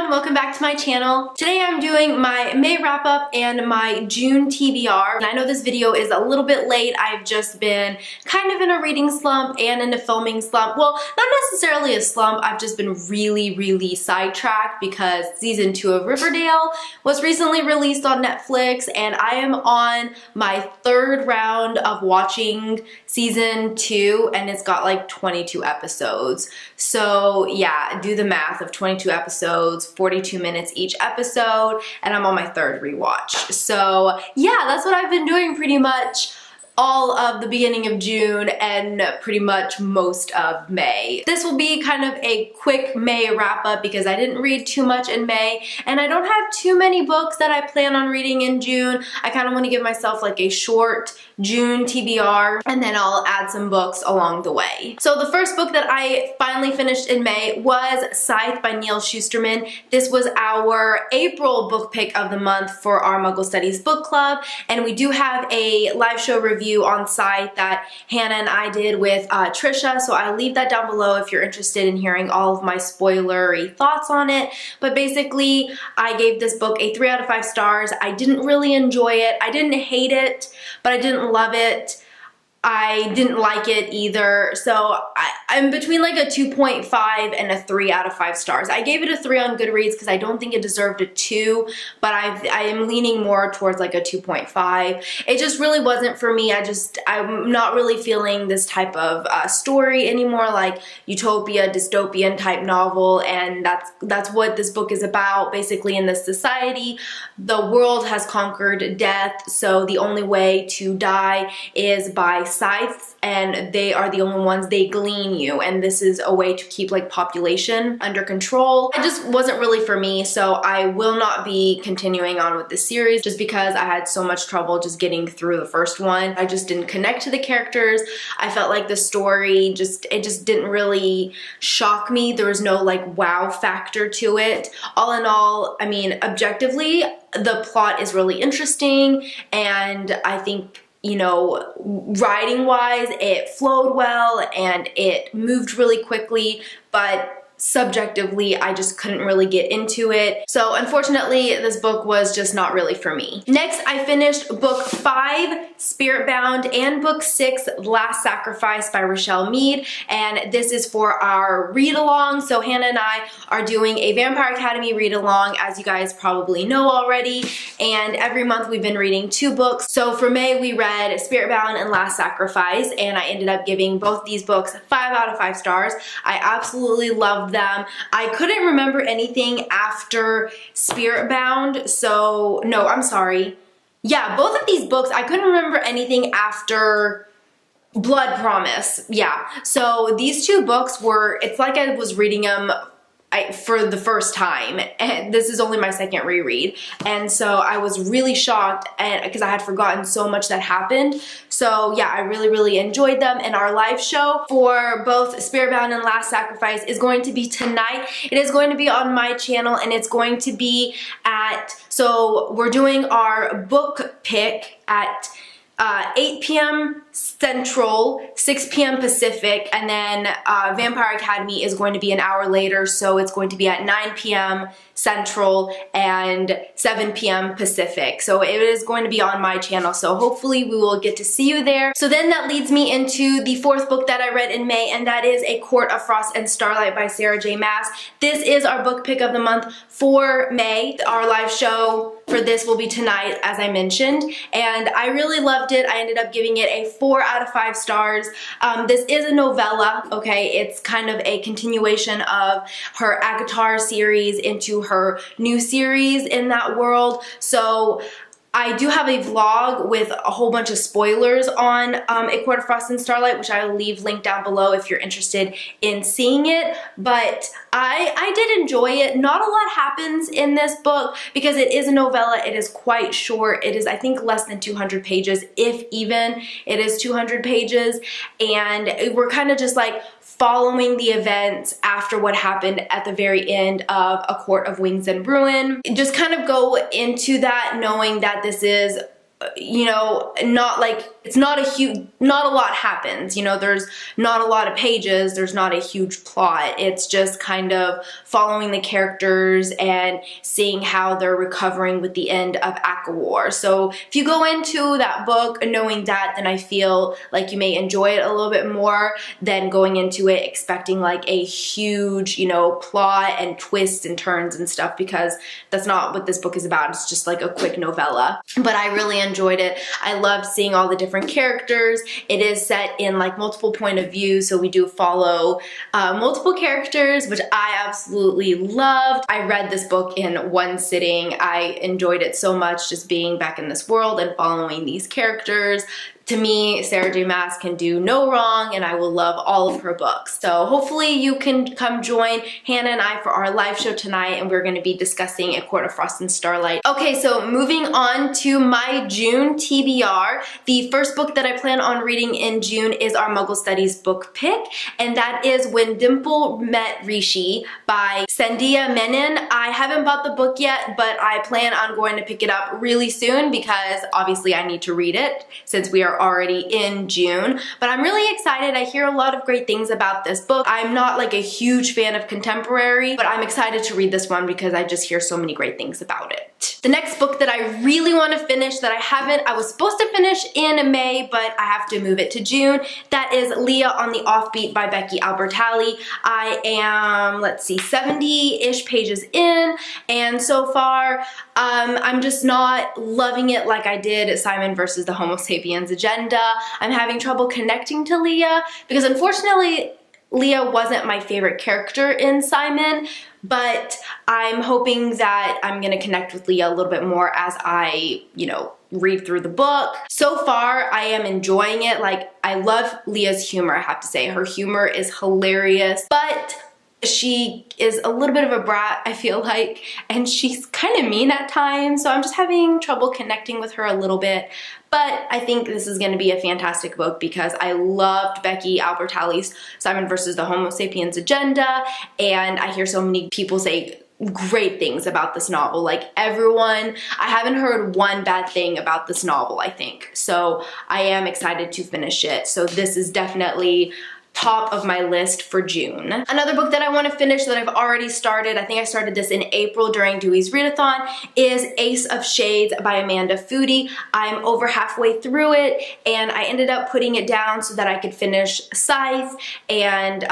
everyone, welcome back to my channel. Today I'm doing my May wrap up and my June TBR. And I know this video is a little bit late. I've just been kind of in a reading slump and in a filming slump. Well, not necessarily a slump, I've just been really sidetracked because season 2 of Riverdale was recently released on Netflix and I am on my 3rd round of watching season 2 and it's got like 22 episodes. So yeah, do the math of 22 episodes, 42 minutes each episode, and I'm on my 3rd rewatch. So yeah, that's what I've been doing pretty much all of the beginning of June and pretty much most of May. This will be kind of a quick May wrap up because I didn't read too much in May and I don't have too many books that I plan on reading in June. I kind of want to give myself like a short June TBR and then I'll add some books along the way. So the first book that I finally finished in May was Scythe by Neil Shusterman. This was our April book pick of the month for our Muggle Studies book club, and we do have a live show review on Scythe that Hannah and I did with Trisha, so I'll leave that down below if you're interested in hearing all of my spoilery thoughts on it. But basically, I gave this book a 3 out of 5 stars. I didn't really enjoy it. I didn't hate it, but I didn't love it. I didn't like it either, so I'm between like a 2.5 and a 3 out of 5 stars. I gave it a 3 on Goodreads because I don't think it deserved a 2, but I am leaning more towards like a 2.5. It just really wasn't for me. I'm not really feeling this type of story anymore, like utopia, dystopian type novel, and that's what this book is about. Basically, in this society, the world has conquered death, so the only way to die is by scythes, and they are the only ones, they glean you, and this is a way to keep like population under control. It just wasn't really for me, so I will not be continuing on with this series just because I had so much trouble just getting through the first one. I just didn't connect to the characters. I felt like the story it just didn't really shock me. There was no like wow factor to it. All in all, I mean, objectively, the plot is really interesting, and I think, you know, writing wise, it flowed well and it moved really quickly, but subjectively, I just couldn't really get into it. So unfortunately, this book was just not really for me. Next, I finished book 5, Spiritbound, and book 6, Last Sacrifice by Rochelle Mead, and this is for our read-along. So Hannah and I are doing a Vampire Academy read-along, as you guys probably know already, and every month we've been reading 2 books. So for May, we read Spiritbound and Last Sacrifice, and I ended up giving both these books 5 out of 5 stars. I absolutely loved them. I couldn't remember anything after Spiritbound, so no, I'm sorry. Yeah, both of these books, I couldn't remember anything after Blood Promise. Yeah, so these 2 books were, it's like I was reading them for the first time, and this is only my 2nd reread, and so I was really shocked because I had forgotten so much that happened. So yeah, I really enjoyed them, and our live show for both Spiritbound and Last Sacrifice is going to be tonight. It is going to be on my channel, and it's going to be so we're doing our book pick at 8 p.m. Central, 6 p.m. Pacific, and then Vampire Academy is going to be an hour later, so it's going to be at 9 p.m. Central and 7 p.m. Pacific. So it is going to be on my channel, so hopefully we will get to see you there. So then that leads me into the 4th book that I read in May, and that is A Court of Frost and Starlight by Sarah J. Maas. This is our book pick of the month for May. Our live show for this will be tonight, as I mentioned, and I really loved it. I ended up giving it a 4 out of 5 stars. This is a novella, okay? It's kind of a continuation of her ACOTAR series into her new series in that world. So I do have a vlog with a whole bunch of spoilers on A Court of Frost and Starlight, which I will leave linked down below if you're interested in seeing it. But I did enjoy it. Not a lot happens in this book because it is a novella. It is quite short. It is, I think, less than 200 pages, if even. It is 200 pages, and we're kind of just like following the events after what happened at the very end of A Court of Wings and Ruin. Just kind of go into that knowing that this is you know, not like, it's not a lot happens, you know, there's not a lot of pages, there's not a huge plot. It's just kind of following the characters and seeing how they're recovering with the end of ACOWAR. So if you go into that book knowing that, then I feel like you may enjoy it a little bit more than going into it expecting like a huge, you know, plot and twists and turns and stuff, because that's not what this book is about. It's just like a quick novella. But I really enjoyed it. I loved seeing all the different characters. It is set in like multiple point of view, so we do follow multiple characters, which I absolutely loved. I read this book in one sitting. I enjoyed it so much, just being back in this world and following these characters. To me, Sarah J. Maas can do no wrong, and I will love all of her books. So hopefully you can come join Hannah and I for our live show tonight, and we're going to be discussing A Court of Frost and Starlight. Okay, so moving on to my June TBR. The first book that I plan on reading in June is our Muggle Studies book pick, and that is When Dimple Met Rishi by Sandhya Menon. I haven't bought the book yet, but I plan on going to pick it up really soon because obviously I need to read it since we are already in June. But I'm really excited. I hear a lot of great things about this book. I'm not like a huge fan of contemporary, but I'm excited to read this one because I just hear so many great things about it. The next book that I really want to finish that I was supposed to finish in May, but I have to move it to June. That is Leah on the Offbeat by Becky Albertalli. I am, let's see, 70-ish pages in, and so far I'm just not loving it like I did Simon versus the Homo Sapiens Agenda. I'm having trouble connecting to Leah because unfortunately Leah wasn't my favorite character in Simon, but I'm hoping that I'm gonna connect with Leah a little bit more as I, you know, read through the book. So far, I am enjoying it. Like, I love Leah's humor, I have to say. Her humor is hilarious, but she is a little bit of a brat, I feel like, and she's kind of mean at times, so I'm just having trouble connecting with her a little bit. But I think this is going to be a fantastic book because I loved Becky Albertalli's Simon versus the Homo Sapiens Agenda, and I hear so many people say great things about this novel. Like everyone, I haven't heard one bad thing about this novel, I think. So I am excited to finish it. So this is definitely top of my list for June. Another book that I want to finish that I've already started, I think I started this in April during Dewey's Readathon, is Ace of Shades by Amanda Foody. I'm over halfway through it, and I ended up putting it down so that I could finish Scythe and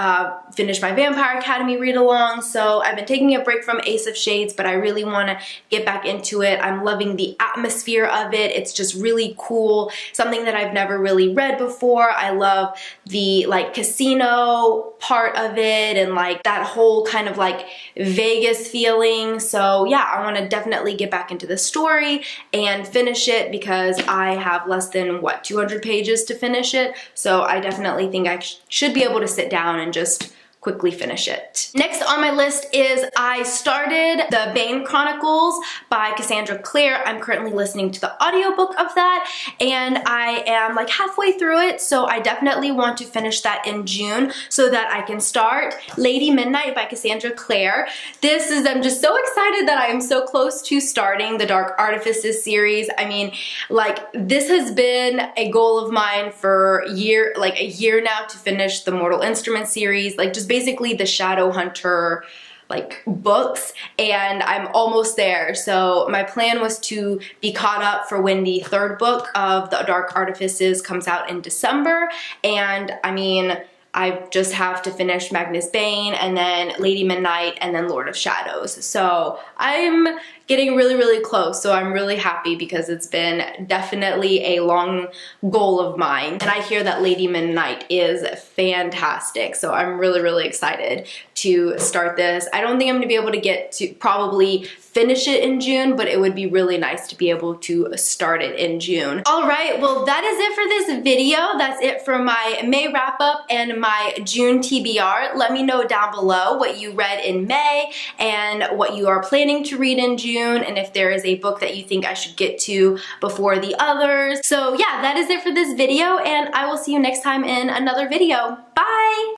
finish my Vampire Academy read-along. So I've been taking a break from Ace of Shades, but I really want to get back into it. I'm loving the atmosphere of it. It's just really cool. Something that I've never really read before. I love the like casino part of it and like that whole kind of like Vegas feeling. So yeah, I want to definitely get back into the story and finish it because I have less than, what, 200 pages to finish it. So I definitely think I should be able to sit down and just quickly finish it. Next on my list is I started the Bane Chronicles by Cassandra Clare. I'm currently listening to the audiobook of that, and I am like halfway through it, so I definitely want to finish that in June so that I can start Lady Midnight by Cassandra Clare. I'm just so excited that I am so close to starting the Dark Artifices series. I mean, like, this has been a goal of mine for a year now to finish the Mortal Instruments series, like just basically the Shadowhunter like books, and I'm almost there. So my plan was to be caught up for when the third book of the Dark Artifices comes out in December, and I mean, I just have to finish Magnus Bane and then Lady Midnight and then Lord of Shadows. So I'm getting really, really close. So I'm really happy because it's been definitely a long goal of mine. And I hear that Lady Midnight is fantastic. So I'm really, really excited to start this. I don't think I'm gonna be able to get to probably finish it in June, but it would be really nice to be able to start it in June. All right, well, that is it for this video. That's it for my May wrap up and my June TBR. Let me know down below what you read in May and what you are planning to read in June, and if there is a book that you think I should get to before the others. So yeah, that is it for this video, and I will see you next time in another video. Bye!